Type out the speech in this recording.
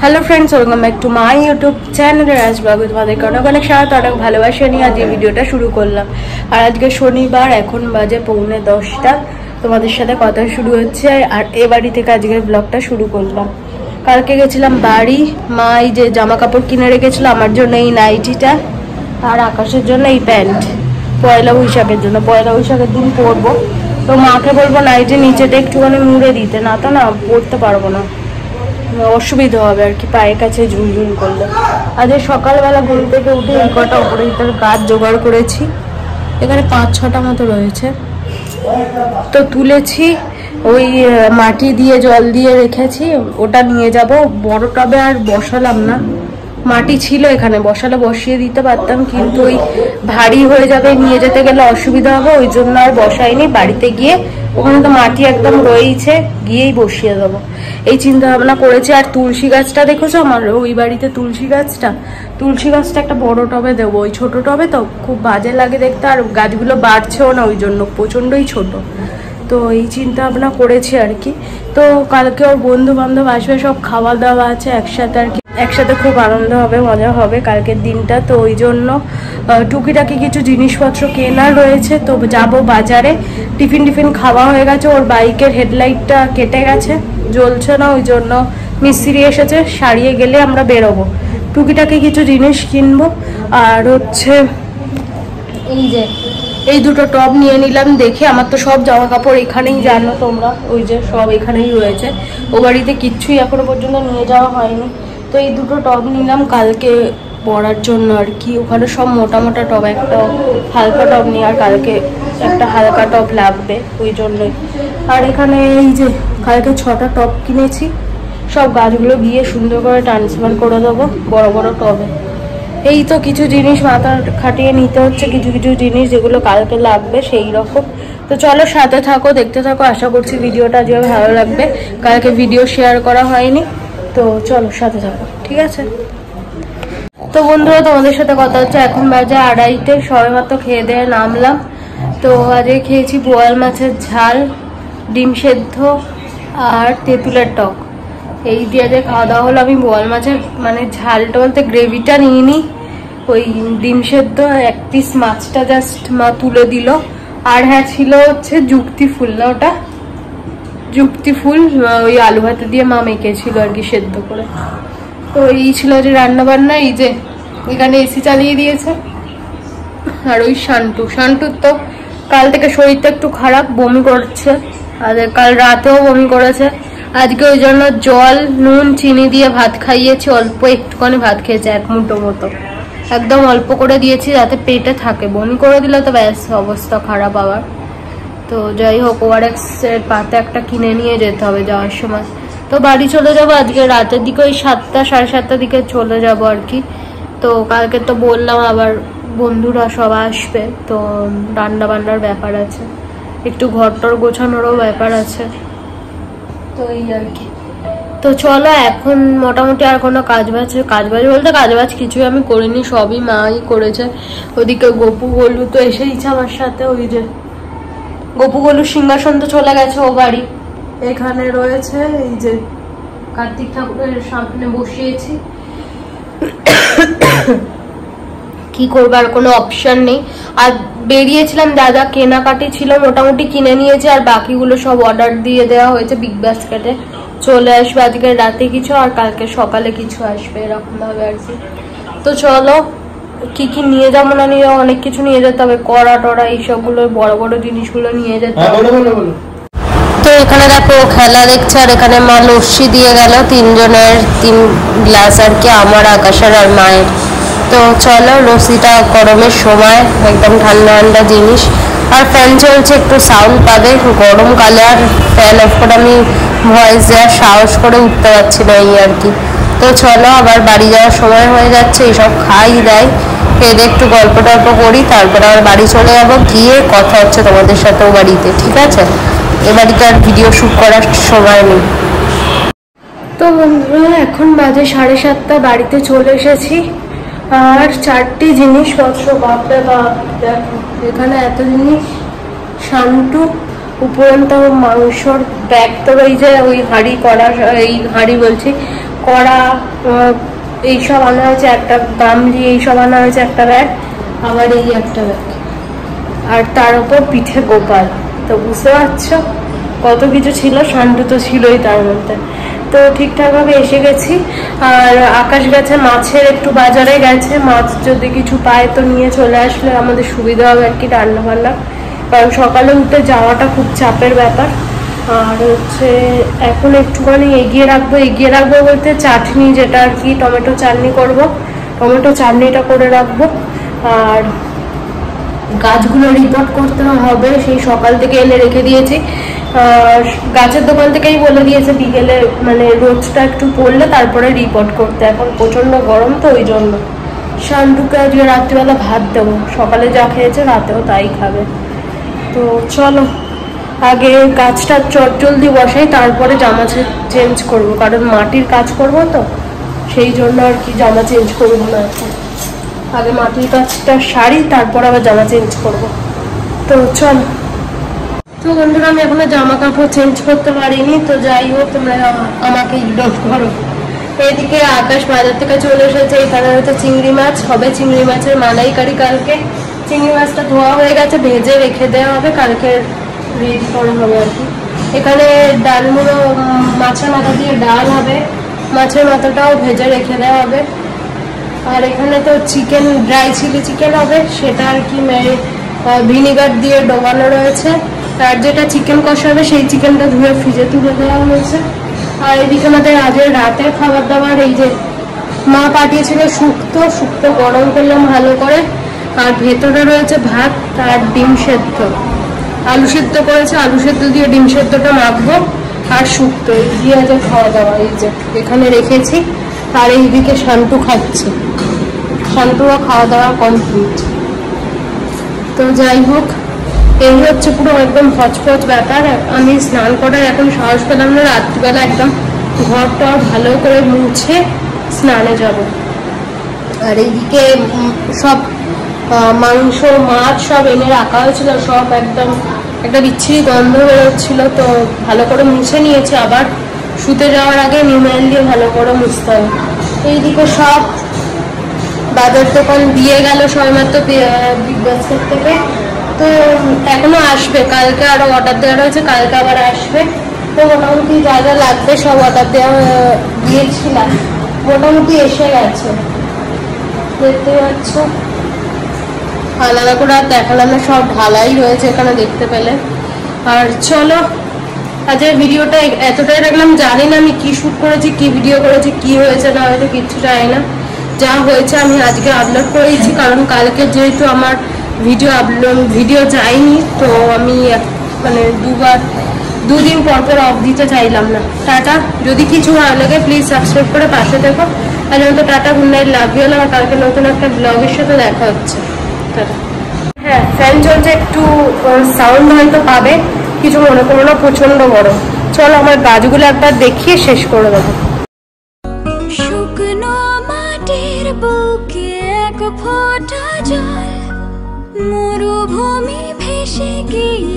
Hello friends, welcome back to my YouTube channel Raj Babu. তোমাদেরকে অনেক অনেক স্বাগত, অনেক ভালোবাসা নিয়ে আজ এই ভিডিওটা শুরু করলাম। আর আজকে শনিবার, এখন বাজে 9:45। তোমাদের সাথে কথা শুরু হচ্ছে আর এই বাড়ি থেকে আজকের ব্লগটা শুরু করলাম। কালকে গেছিলাম বাড়ি, মা এই যে জামা কাপড় কিনে রেখেছিল আমার জন্য, এই নাইটিটা আর আকাশের জন্য এই প্যান্ট, পয়লা বৈশাখের জন্য। পয়লা বৈশাখের দিন পরবো, তো মাকে বলবো নাইটি নিচেটা একটুখানি মুড়ে দিতে, না তো না পরতে পারবো না, অসুবিধা হবে আর কি, পায়ের কাছে ঝুলঝুল করলে। আজ সকালবেলা ঘুম থেকে উঠে এই কটা উপরে তার গাছ জোগাড় করেছি, এখানে 5-6টা মতো রয়েছে, তো তুলেছি। ওই মাটি দিয়ে জল দিয়ে রেখেছি, ওটা নিয়ে যাব। বড় টবে আর বসালাম না, মাটি ছিল এখানে, বসালে বসিয়ে দিতে পারতাম, কিন্তু ওই ভারী হয়ে যাবে, নিয়ে যেতে গেলে অসুবিধা হবে, ওই জন্য আর বসাইনি। বাড়িতে গিয়ে ওখানে তো মাটি একদম রয়েছে, গিয়েই বসিয়ে দেবো এই চিন্তা ভাবনা করেছি। আর তুলসী গাছটা দেখেছো আমার ওই বাড়িতে, তুলসী গাছটা একটা বড় টবে দেবো, ওই ছোট টবে তো খুব বাজে লাগে দেখতে, আর গাছগুলো বাড়ছেও না, ওই জন্য প্রচণ্ডই ছোট। তো এই চিন্তা ভাবনা করেছি আর কি। তো কালকে ওর বন্ধু বান্ধব আসবে, সব খাওয়া দাওয়া আছে একসাথে আর কি, একসাথে খুব আনন্দ হবে, মজা হবে কালকের দিনটা। তো ওই জন্য টুকিটাকি কিছু জিনিসপত্র কেনার রয়েছে, তো যাব বাজারে। টিফিন খাওয়া হয়ে গেছে, ওর বাইকের হেডলাইটটা কেটে গেছে, জ্বলছে না, ওই জন্য মিস্ত্রি এসেছে, সারিয়ে গেলে আমরা বেরোবো। টুকিটাকি কিছু জিনিস কিনবো। আর হচ্ছে এই দুটো টব নিয়ে নিলাম দেখে, আমার তো সব জামা কাপড় এখানেই, জানো তোমরা, ওই যে সব এখানেই রয়েছে, ও বাড়িতে কিচ্ছুই এখনো পর্যন্ত নিয়ে যাওয়া হয়নি। তো এই দুটো টব নিলাম কালকে পরার জন্য আর কি, ওখানে সব মোটা মোটা টব, একটা হালকা টব নিয়ে, আর কালকে একটা হালকা টব লাগবে ওই জন্যই। আর এখানে এই যে কালকে 6টা টব কিনেছি, সব গাছগুলো গিয়ে সুন্দর করে ট্রান্সফার করে দেবো বড় বড় টবে। এই তো কিছু জিনিস মাথা খাটিয়ে নিতে হচ্ছে, কিছু জিনিস যেগুলো কালকে লাগবে সেই রকম। তো চলো সাথে থাকো, দেখতে থাকো, আশা করছি ভিডিওটা আজকে ভালো লাগবে। কালকে ভিডিও শেয়ার করা হয়নি, তো চলো সাথে থাকো, ঠিক আছে? তো বন্ধুরা, তোমাদের সাথে কথা হচ্ছে, এখন বাজে 2:30, সবে মাত্র খেয়ে দিয়ে নামলাম। তো আজকে খেয়েছি বোয়াল মাছের ঝাল, ডিম সেদ্ধ আর তেঁতুলের টক, এই দিয়ে যে খাওয়া দাওয়া হলো। আমি বোয়াল মাছের মানে ঝালটা বলতে গ্রেভিটা নিইনি, ওই ডিম সেদ্ধ, 1 পিস মাছটা জাস্ট মা তুলে দিল। আর হ্যাঁ, ছিল হচ্ছে যুক্তি ফুল, না ওটা যুক্তি ফুল, ওই আলু ভাতে দিয়ে মা মেখেছিল আর কি সেদ্ধ করে। তো এই ছিল যে রান্না বান্না। এই যে এখানে এসি চালিয়ে দিয়েছে। আর ওই শান্টুর তো কাল থেকে শরীরটা একটু খারাপ, বমি করছে, আর কাল রাতেও বমি করেছে। আজকে ওই জন্য জল, নুন, চিনি দিয়ে ভাত খাইয়েছি, অল্প একটুখানি ভাত খেয়েছে, 1 মুঠো মতো, একদম অল্প করে দিয়েছি যাতে পেটে থাকে, বমি করে দিলে তো ব্যাস অবস্থা খারাপ আবার। তো যাই হোক, ORX এর পাতা একটা কিনে নিয়ে যেতে হবে যাওয়ার সময়। তো বাড়ি চলে যাবো আজকে রাতের দিকে, ওই 7টা 7:30 দিকে চলে যাব আর কি। তো কালকে তো বললাম আবার বন্ধুরা সব আসবে, তো রান্না বান্নার ব্যাপার আছে, একটু ঘরটর গোছানোরও ব্যাপার আছে, তো এই আর কি। তো চলো, এখন মোটামুটি আর কোনো কাজবাজ বলতে কাজবাজ কিছুই আমি করিনি, সবই মাই করেছে। ওদিকে গপু গলু তো এসেইছে আমার সাথে, ওই যে গপু গলু সিংহাসন তো চলে গেছে ও বাড়ি, এখানে রয়েছে এই যে কার্তিক ঠাকুরের সামনে বসিয়েছি। কি করবার কোনো অপশন নেই। আর বেরিয়েছিলাম, দাদা কেনাকাটি ছিল, মোটামুটি কিনে নিয়েছে, আর বাকিগুলো সব অর্ডার দিয়ে দেওয়া হয়েছে বিগ বাস্কেটে, চলে আসবে আজকে রাতে কিছু, আর কালকে সকালে কিছু আসবে, এরকম ভাবে আর কি। তো চলো, কি নিয়ে যাবো না নিয়ে যাবো, অনেক কিছু নিয়ে যেতে হবে, কড়া টড়া এইসবগুলো, বড় বড় জিনিসগুলো নিয়ে যেতে হবে। তো এখানে দেখো খেলা দেখছে, আর এখানে মা লস্যি দিয়ে গেল 3 জনের 3 গ্লাস আর কি, আমার, আকাশের আর মায়ের। তো চলো, লস্যিটা গরমের সময় একদম ঠান্ডা ঠান্ডা জিনিস। আর ফ্যান চলছে, একটু সাউন্ড পাবে, গরমকালে আর ফ্যান অফ করে আমি ভয়েস দেওয়ার সাহস করে উঠতে পারছি না, এই আর কি। তো চলো, আবার বাড়ি যাওয়ার সময় হয়ে যাচ্ছে, এইসব খাই দেয়, খেয়ে একটু গল্প টল্প করি, তারপরে আবার বাড়ি চলে যাবো, গিয়ে কথা হচ্ছে তোমাদের সাথেও বাড়িতে, ঠিক আছে? এ বাড়িতে আর ভিডিও শ্যুট করার সময় নেই। তো বন্ধুরা, এখন বাজে 7:30, বাড়িতে চলে এসেছি। আর 4টি জিনিসপত্র, বাপরে বাপ, দেখো এখানে এত জিনিস, শান্টু উপরন্ত মাংসর ব্যাগ, তো এই যে ওই হাঁড়ি করা, এই হাঁড়ি বলছি, কড়া এইসব আনা হয়েছে, একটা গামলি এইসব আনা হয়েছে একটা ব্যাগ, আবার এই একটা ব্যাগ, আর তার উপর পিঠে গোপাল। তো বুঝতে পারছো কত কিছু ছিল, শান্ত তো ছিলই তার মধ্যে। তো ঠিকঠাকভাবে এসে গেছি। আর আকাশ গেছে মাছের একটু বাজারে গেছে, মাছ যদি কিছু পায় তো নিয়ে চলে আসলে আমাদের সুবিধা হবে আর কি রান্না বান্না, কারণ সকালে উঠে যাওয়াটা খুব চাপের ব্যাপার। আর হচ্ছে এখন একটুখানি এগিয়ে রাখবো বলতে চাটনি, যেটা আর কি টমেটো চাটনি করব, টমেটো চাটনিটা করে রাখবো। আর গাছগুলো রিপোর্ট করতে হবে, সেই সকাল থেকে এনে রেখে দিয়েছি। গাছের দোকান থেকেই বলে দিয়েছে বিকেলে মানে রোদটা একটু পড়লে তারপরে রিপোর্ট করতে। এখন প্রচন্ড গরম তো ওই জন্য। শান্তুকে আজকে রাত্রিবেলা ভাত দেবো, সকালে যা খেয়েছে রাতেও তাই খাবে। তো চলো আগে গাছটা চটজলদি বসাই, তারপরে জামা চেঞ্জ করব, কারণ মাটির কাজ করব তো সেই জন্য আর কি জামা চেঞ্জ করবো না এখন। আগে মাটির কাজটা সারি, তারপর আবার জামা চেঞ্জ করব। তো চল। তো বন্ধুরা আমি এখনো জামা কাপড় চেঞ্জ করতে পারিনি, তো যাই হোক তোমরা আমাকে ইগনোর করো। এদিকে আকাশ বাজার থেকে চলে এসেছে, এখানে হচ্ছে চিংড়ি মাছ হবে, চিংড়ি মাছের মালাইকারি। কালকে চিংড়ি মাছটা ধোয়া হয়ে গেছে, ভেজে রেখে দেওয়া হবে, কালকে রেডি করা হবে আর কি। এখানে ডালমুড়ো মাছের মাথা দিয়ে ডাল হবে, মাছের মাথাটাও ভেজে রেখে দেওয়া হবে। আর এখানে তো চিকেন, ড্রাই চিলি চিকেন হবে, সেটা আর কি ভিনিগার দিয়ে ডোবানো রয়েছে। আর যেটা চিকেন কষা হবে সেই চিকেনটা ধুয়ে ফ্রিজে তুলে দেওয়া হয়েছে। আর এদিকে আমাদের আজের রাতের খাবার দাবার, এই যে মা পাঠিয়েছিল শুক্তো গরম করলাম ভালো করে, আর ভেতরে রয়েছে ভাত আর ডিম সেদ্ধ, আলু সেদ্ধ করেছে, আলু সেদ্ধ দিয়ে ডিম সেদ্ধটা মাখবো, আর শুক্তো দিয়ে আজ খাওয়া দাওয়া এই যে এখানে রেখেছি। আর এইদিকে শান্তু খাচ্ছে, শান্তুরও খাওয়া দাওয়া কমপ্লিট। তো যাই হোক এই হচ্ছে পুরো একদম হচপচ ব্যাপার। আমি স্নান করার এখন সাহস পেলাম না, রাত্রিবেলা একদম ঘরটা ভালো করে মুছে স্নানে যাব। আর এইদিকে সব মাংস মাছ সব এনে রাখা হয়েছিল, সব একদম একটা বিচ্ছিরি গন্ধ বেরোচ্ছিল, তো ভালো করে মুছে নিয়েছি। আবার শুতে যাওয়ার আগে নিমেল দিয়ে ভালো করে মুছতে হবে। এইদিকে সব বাজার দোকান দিয়ে গেল সবাই মাত্র বিগ বাস্কেট থেকে, তো এখনো আসবে, কালকে আরো অর্ডার দেওয়া রয়েছে, কালকে আবার আসবে। তো মোটামুটি যা যা লাগবে সব অর্ডার দিয়েছিলাম, মোটামুটি এসে গেছে, দেখতে পাচ্ছ। আলাদা করে আর দেখালাম না, সব ঢালাই রয়েছে এখানে দেখতে পেলে। আর চলো আজকের ভিডিওটা এতটাই রাখলাম। জানি না আমি কি শ্যুট করেছি, কি ভিডিও করেছি, কি হয়েছে না হয়তো কিচ্ছু জানি না, যা হয়েছে আমি আজকে আপলোড করেছি, কারণ কালকে যেহেতু আমার ভিডিও যায়নি, তো আমি মানে দুদিন পর অফ দিতে চাইলাম না। টাটা, যদি কিছু ভালো লাগে প্লিজ সাবস্ক্রাইব করে পাশে দেখো। আর যেমন তো tata, good night, love you. আমার কালকে নতুন একটা ব্লগের সাথে দেখা হচ্ছে। টাটা। হ্যাঁ ফ্যান চলছে, একটু সাউন্ড হয়তো পাবে, কিছু মনে করো না, প্রচন্ড গরম। চলো আমার গাছগুলো একবার দেখিয়ে শেষ করে দেবো। শুকনো মাটির বুকে এক ফোঁটা জল, মরুভূমি ভেসে গিয়ে